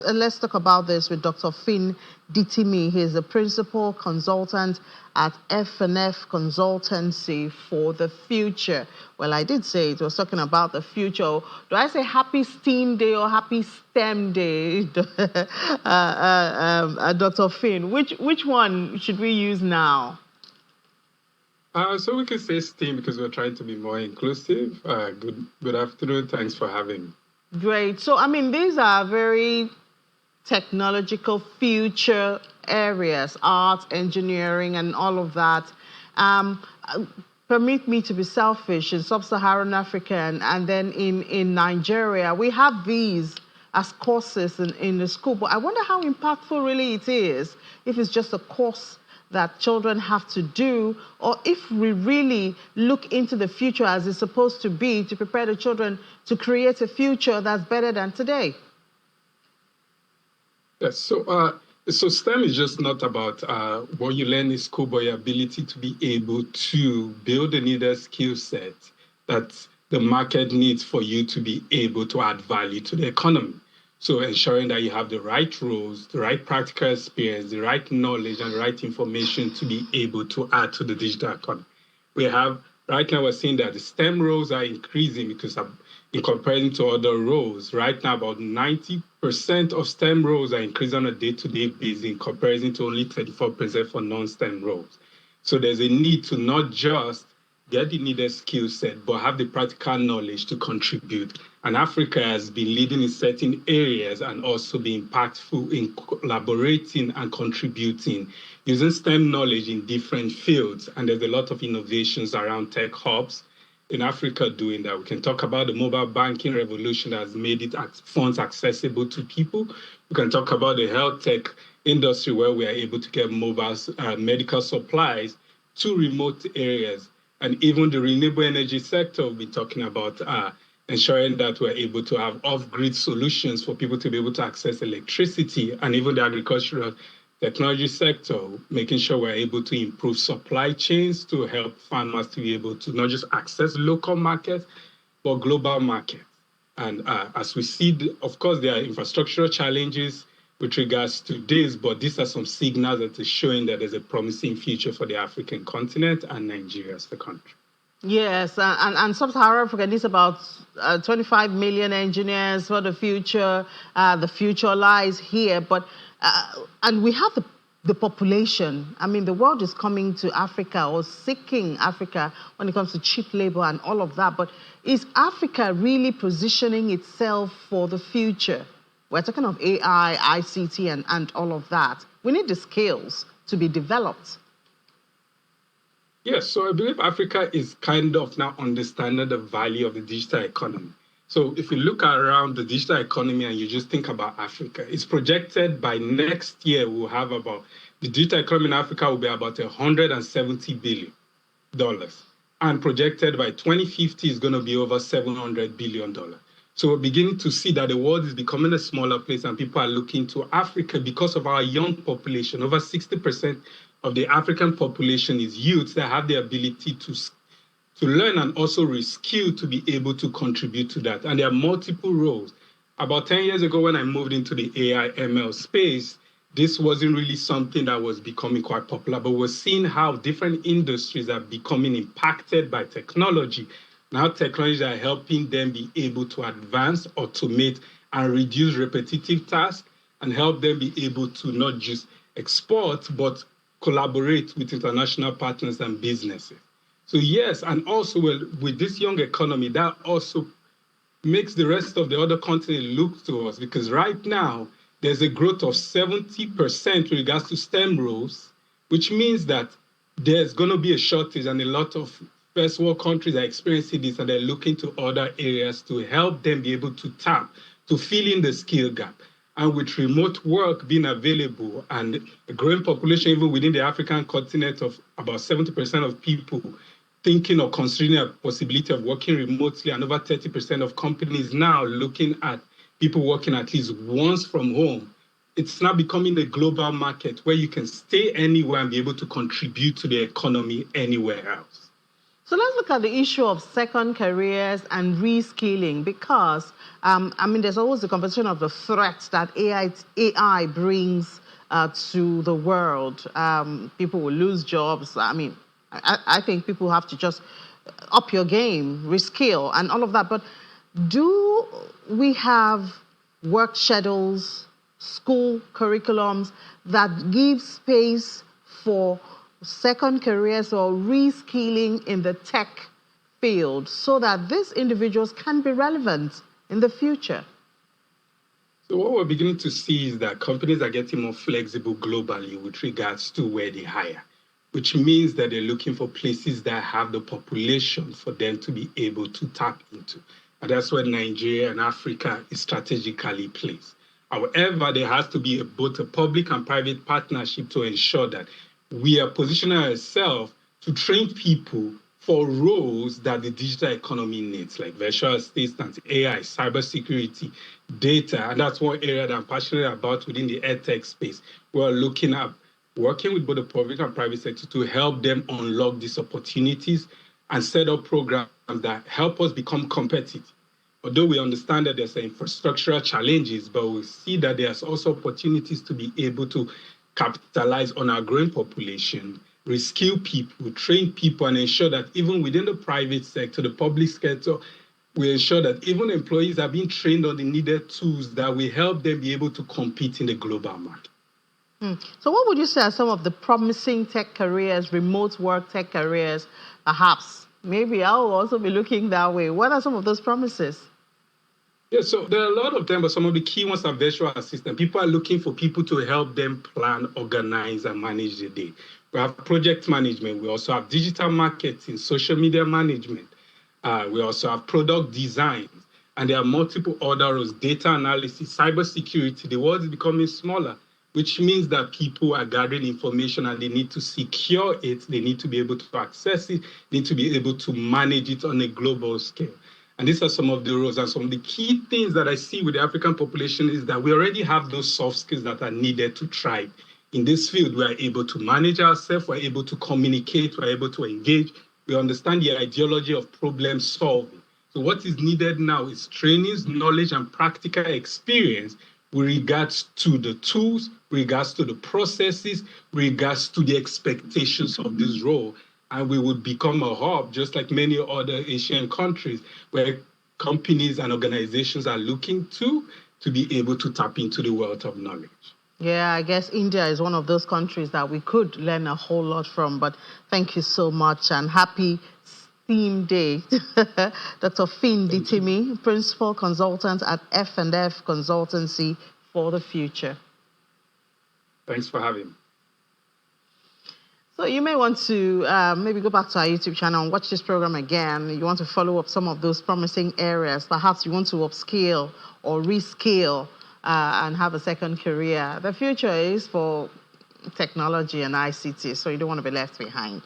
Let's talk about this with Dr. Finn Ditimi. He's the principal consultant at F&F Consultancy for the Future. Well, I did say it was talking about the future. Do I say happy STEAM Day or happy STEM Day, Dr. Finn? Which one should we use now? So we can say STEAM because we're trying to be more inclusive. Good afternoon. Thanks for having me. Great. So, I mean, these are very technological future areas, art, engineering, and all of that. Permit me to be selfish. In sub-Saharan Africa and then in Nigeria, we have these as courses in the school, but I wonder how impactful really it is if it's just a course that children have to do, or if we really look into the future as it's supposed to be to prepare the children to create a future that's better than today. Yes, so STEM is just not about what you learn in school, but your ability to be able to build the needed skill set that the market needs for you to be able to add value to the economy. So ensuring that you have the right roles, the right practical experience, the right knowledge, and the right information to be able to add to the digital economy. Right now we're seeing that the STEM roles are increasing because in comparison to other roles, right now about 90% of STEM roles are increasing on a day-to-day basis in comparison to only 34% for non-STEM roles. So there's a need to not just get the needed skill set, but have the practical knowledge to contribute. And Africa has been leading in certain areas and also being impactful in collaborating and contributing using STEM knowledge in different fields. And there's a lot of innovations around tech hubs in Africa doing that. We can talk about the mobile banking revolution that has made funds accessible to people. We can talk about the health tech industry where we are able to get mobile medical supplies to remote areas. And even the renewable energy sector, we'll be talking about ensuring that we're able to have off-grid solutions for people to be able to access electricity, and even the agricultural technology sector, making sure we're able to improve supply chains to help farmers to be able to not just access local markets, but global markets. And as we see, of course, there are infrastructural challenges with regards to this, but these are some signals that are showing that there's a promising future for the African continent and Nigeria as the country. Yes, and sub-Saharan Africa needs about 25 million engineers for the future. The future lies here, but and we have the population. I mean, the world is coming to Africa or seeking Africa when it comes to cheap labor and all of that. But is Africa really positioning itself for the future? We're talking of AI, ICT, and all of that. We need the skills to be developed. Yes, so I believe Africa is kind of now understanding the value of the digital economy. So if you look around the digital economy and you just think about Africa, it's projected by next year the digital economy in Africa will be about $170 billion. And projected by 2050 is going to be over $700 billion. So we're beginning to see that the world is becoming a smaller place and people are looking to Africa because of our young population. Over 60% of the African population is youths that have the ability to learn and also reskill to be able to contribute to that. And there are multiple roles. About 10 years ago, when I moved into the AI ML space, this wasn't really something that was becoming quite popular, but we're seeing how different industries are becoming impacted by technology. Now technologies are helping them be able to advance, automate, and reduce repetitive tasks and help them be able to not just export, but collaborate with international partners and businesses. So yes, and also with this young economy, that also makes the rest of the other continent look to us, because right now there's a growth of 70% with regards to STEM roles, which means that there's going to be a shortage, and a lot of first world countries are experiencing this, and they're looking to other areas to help them be able to fill in the skill gap. And with remote work being available and a growing population even within the African continent of about 70% of people thinking or considering a possibility of working remotely, and over 30% of companies now looking at people working at least once from home, it's now becoming a global market where you can stay anywhere and be able to contribute to the economy anywhere else. So let's look at the issue of second careers and reskilling because, I mean, there's always the conversation of the threats that AI brings to the world. People will lose jobs. I mean, I think people have to just up your game, reskill, and all of that. But do we have work schedules, school curriculums that give space for second careers or reskilling in the tech field so that these individuals can be relevant in the future? So what we're beginning to see is that companies are getting more flexible globally with regards to where they hire, which means that they're looking for places that have the population for them to be able to tap into. And that's where Nigeria and Africa is strategically placed. However, there has to be both a public and private partnership to ensure that we are positioning ourselves to train people for roles that the digital economy needs, like virtual assistants, AI, cybersecurity, data. And that's one area that I'm passionate about within the edtech space. We're looking at working with both the public and private sector to help them unlock these opportunities and set up programs that help us become competitive. Although we understand that there's infrastructural challenges, but we see that there's also opportunities to be able to capitalize on our growing population, reskill people, train people, and ensure that even within the private sector, the public sector, we ensure that even employees are being trained on the needed tools that will help them be able to compete in the global market. So what would you say are some of the promising tech careers, remote work tech careers, perhaps? Maybe I'll also be looking that way. What are some of those promises? Yeah, so there are a lot of them, but some of the key ones are virtual assistant. People are looking for people to help them plan, organize, and manage the day. We have project management. We also have digital marketing, social media management. We also have product design. And there are multiple other roles, data analysis, cybersecurity. The world is becoming smaller, which means that people are gathering information and they need to secure it. They need to be able to access it. They need to be able to manage it on a global scale. And these are some of the roles and some of the key things that I see with the African population is that we already have those soft skills that are needed to thrive. In this field, we are able to manage ourselves, we're able to communicate, we're able to engage, we understand the ideology of problem solving. So what is needed now is trainings, knowledge, and practical experience with regards to the tools, with regards to the processes, with regards to the expectations of this role. And we would become a hub, just like many other Asian countries, where companies and organizations are looking to be able to tap into the wealth of knowledge. Yeah, I guess India is one of those countries that we could learn a whole lot from. But thank you so much and happy STEAM Day. Dr. Fin Ditimi, Principal Consultant at F&F Consultancy for the Future. Thanks for having me. So you may want to maybe go back to our YouTube channel and watch this program again. You want to follow up some of those promising areas. Perhaps you want to upskill or reskill and have a second career. The future is for technology and ICT, so you don't want to be left behind.